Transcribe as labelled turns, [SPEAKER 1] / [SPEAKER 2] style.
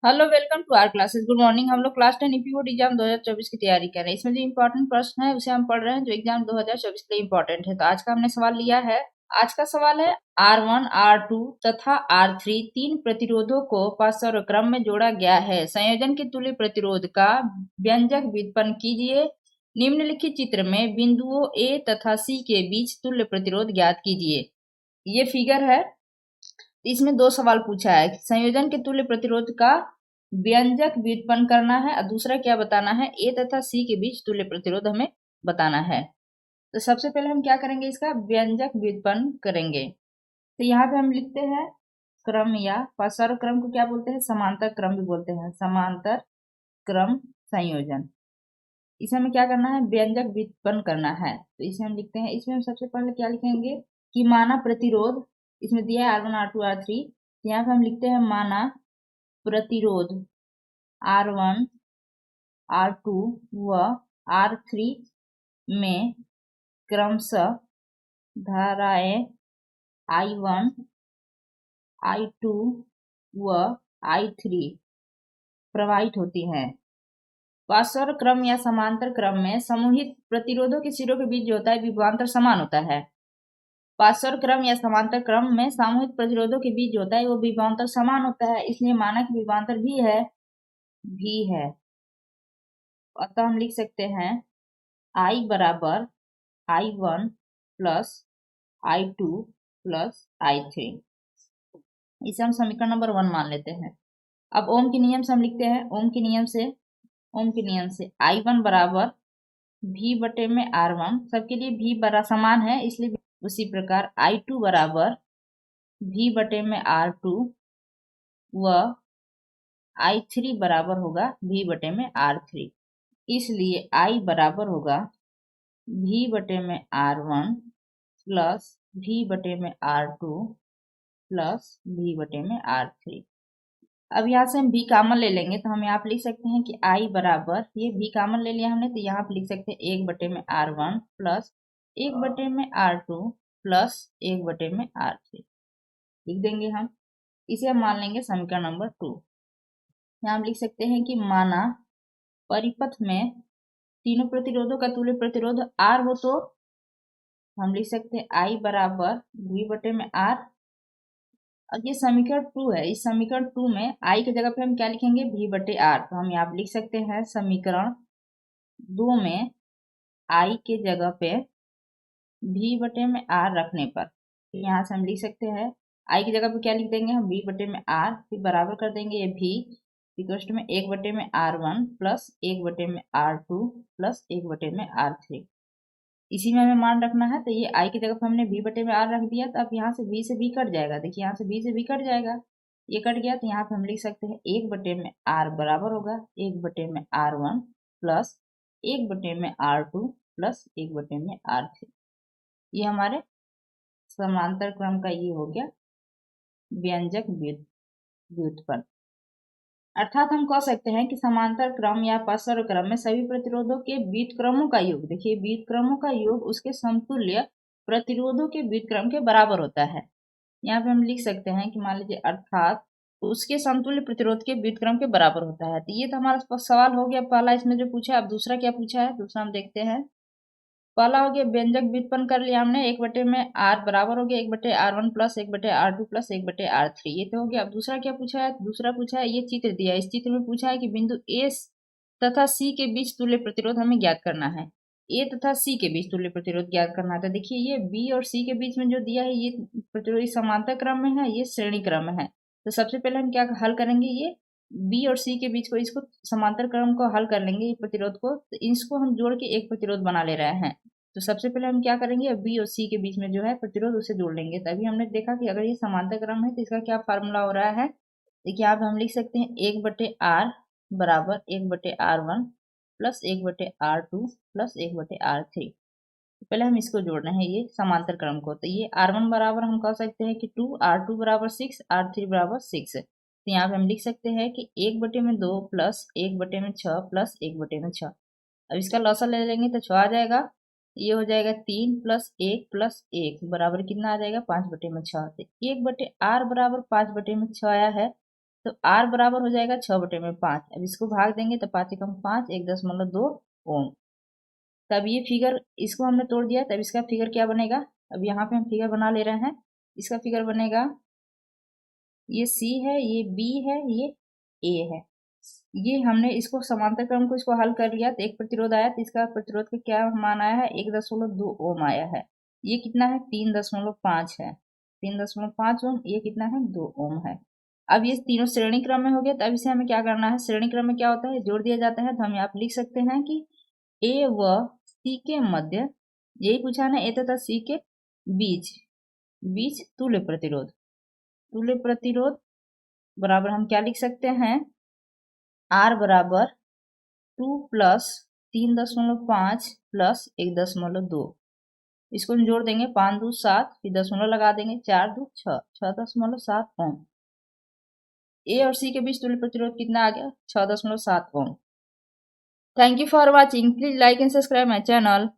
[SPEAKER 1] Hello, welcome to our classes. Good morning. हम लोग class 10 EP board exam 2024 की तैयारी कर रहे हैं। इसमें जो इंपॉर्टेंट प्रश्न है उसे हम पढ़ रहे हैं, जो एग्जाम 2024 के लिए इंपॉर्टेंट है। तो आज का हमने सवाल लिया है। आज का सवाल है R1, R2 तथा R3 तीन प्रतिरोधों को परस्पर क्रम में जोड़ा गया है। संयोजन के तुल्य प्रतिरोध का व्यंजक व्युत्पन्न कीजिए। निम्नलिखित चित्र में बिंदुओं A तथा C के बीच तुल्य प्रतिरोध ज्ञात कीजिए। ये फिगर है। इसमें दो सवाल पूछा है। संयोजन के तुल्य प्रतिरोध का व्यंजक व्युत्पन्न करना है और दूसरा क्या बताना है, ए तथा सी के बीच तुल्य प्रतिरोध हमें बताना है। तो सबसे पहले हम क्या करेंगे, इसका व्यंजक व्युत्पन्न करेंगे। तो यहाँ पे हम लिखते हैं क्रम, या परस्पर क्रम को क्या बोलते हैं, समांतर क्रम भी बोलते हैं, समांतर क्रम संयोजन। इसे हमें क्या करना है, व्यंजक व्युत्पन्न करना है। तो इसे हम लिखते हैं। इसमें हम सबसे पहले क्या लिखेंगे कि माना प्रतिरोध, इसमें दिया है R1, R2, R3। यहाँ पे हम लिखते हैं माना प्रतिरोध R1, R2 व R3 में क्रमशः धाराएं I1, I2 व I3 प्रवाहित होती हैं। परस्पर क्रम या समांतर क्रम में समूहित प्रतिरोधों के सिरों के बीच जो होता है विभवांतर समान होता है। परस्पर क्रम या समांतर क्रम में सामूहिक प्रतिरोधों के बीच जो होता है वो विभवांतर समान होता है, इसलिए माना कि विभवांतर भी है। अतः हम लिख सकते हैं I बराबर I1 plus I2 plus I3। इसे हम समीकरण नंबर 1 मान लेते हैं। अब ओम के नियम से हम लिखते हैं। ओम के नियम से I1 बराबर V बटे में R1, सबके लिए V बड़ा समान है इसलिए उसी प्रकार I2 बराबर V बटे में R2 व I3 बराबर होगा V बटे में R3। इसलिए I बराबर होगा V बटे में R1 प्लस V बटे में R2 प्लस V बटे में R3। अब यहाँ से हम V कॉमन ले लेंगे तो हम यहाँ पे लिख सकते हैं कि I बराबर, ये V कॉमन ले लिया हमने तो यहाँ पे लिख सकते हैं 1 बटे में R1 प्लस 1 बटे में R2 प्लस 1 बटे में R3 लिख देंगे हम। इसे हम मान लेंगे समीकरण नंबर 2। यहाँ हम लिख सकते हैं कि माना परिपथ में तीनों प्रतिरोधों का तुल्य प्रतिरोध R हो तो हम लिख सकते हैं I बराबर V बटे में R। अब ये समीकरण 2 है। इस समीकरण 2 में I की जगह पे हम क्या लिखेंगे, V बटे R। तो हम यहाँ पे लिख सकते हैं समीकरण 2 में I के जगह पे V बटे में R रखने पर यहाँ से हम लिख सकते हैं I की जगह पे क्या लिख देंगे हम, V बटे में R, फिर बराबर कर देंगे ये V इक्वल में 1 बटे में R1 प्लस 1 बटे में R2 प्लस 1 बटे में R3। इसी में हमें मान रखना है। तो ये I की जगह पर हमने V बटे में R रख दिया। तो अब यहाँ से V से V कट जाएगा। देखिए यहाँ से V से V कट जाएगा, ये कट गया। तो यहाँ पे हम लिख सकते हैं 1 बटे में R बराबर होगा 1 बटे में R1 प्लस 1 बटे में R2 प्लस 1 बटे में R3। ये हमारे समांतर क्रम का ये हो गया व्यंजक व्युत्पन्न। अर्थात हम कह सकते हैं कि समांतर क्रम या परस्पर क्रम में सभी प्रतिरोधों के व्युत्क्रमों का योग, देखिए व्युत्क्रमों का योग उसके समतुल्य प्रतिरोधों के व्युत्क्रम के बराबर होता है। यहाँ पे हम लिख सकते हैं कि मान लीजिए अर्थात उसके समतुल्य प्रतिरोध के व्युत्क्रम के बराबर होता है। तो ये तो हमारा सवाल हो गया पहला इसमें जो पूछा। अब दूसरा क्या पूछा है, दूसरा हम देखते हैं। पहला हो गया व्यंजक व्युत्पन्न कर लिया हमने, 1 बटे में R बराबर हो गया 1 बटे R1 प्लस 1 बटे R2 प्लस 1 बटे R3। ये तो हो गया। अब दूसरा क्या पूछा है, दूसरा पूछा है ये चित्र दिया है। इस चित्र में पूछा है कि बिंदु A तथा C के बीच तुल्य प्रतिरोध हमें ज्ञात करना है। A तथा C के बीच तुल्य प्रतिरोध ज्ञात करना है। तो देखिए ये B और C के बीच में जो दिया है ये प्रतिरोध समांतर क्रम में है, ये श्रेणी क्रम में है। तो सबसे पहले हम क्या हल करेंगे, ये B और C के बीच को, इसको समांतर क्रम को हल कर लेंगे, प्रतिरोध को। तो इसको हम जोड़ के एक प्रतिरोध बना ले रहे हैं। तो सबसे पहले हम क्या करेंगे, बी और सी के बीच में जो है प्रतिरोध उसे जोड़ लेंगे। तभी हमने देखा कि अगर ये समांतर क्रम है तो इसका क्या फार्मूला हो रहा है। देखिए यहाँ पे हम लिख सकते हैं 1 बटे आर बराबर 1 बटे R1 प्लस 1 बटे R2 प्लस 1 बटे R3। तो पहले हम इसको जोड़ रहे हैं ये समांतर क्रम को। तो ये R1 बराबर हम कह सकते हैं कि 2, R2 बराबर 6, R3 बराबर 6। तो यहाँ पे हम लिख सकते हैं कि 1 बटे में 2 प्लस 1 बटे में 6 प्लस 1 बटे में 6। अब इसका लॉसा ले लेंगे तो 6 आ जाएगा। ये हो जाएगा 3 प्लस 1 बराबर कितना आ जाएगा, 5 बटे में 6। तो 1 बटे R बराबर 5 बटे में 6 आया है। तो R बराबर हो जाएगा 6/5। अब इसको भाग देंगे तो 5 एकम 5, 1.2 ओम। तब ये फिगर, इसको हमने तोड़ दिया, तब इसका फिगर क्या बनेगा? अब यहाँ पे हम फिगर बना ले रहे हैं। इसका फिगर बनेगा, ये C है, ये B है, ये A है। ये हमने इसको समांतर क्रम को इसको हल कर लिया तो एक प्रतिरोध आया, तो इसका प्रतिरोध का क्या मान आया है? 1.2 ओम आया है। ये कितना है? 3.5 है। 3.5 ओम। ये कितना है? 2 ओम है। अब ये तीनों श्रेणी क्रम में हो गया, तो अब इसे हमें क्या करना है? श्रेणी क्रम में क्या होता है? जोड़ दिया जाता है। तो हम यहाँ पे लिख सकते हैं कि A व C के मध्य, यही पूछा ना, A तथा C के बीच बीच तुल्य प्रतिरोध। तुल्य प्रतिरोध बराबर हम क्या लिख सकते हैं? R बराबर 2 प्लस 3.5 प्लस 1.2। इसको हम जोड़ देंगे, 5 2 7, फिर दशमलव लगा देंगे, 4 2 6, 6.7 ओम। ए और सी के बीच तुल्य प्रतिरोध कितना आ गया? 6.7 ohm. Thank you for watching. Please like and subscribe my channel.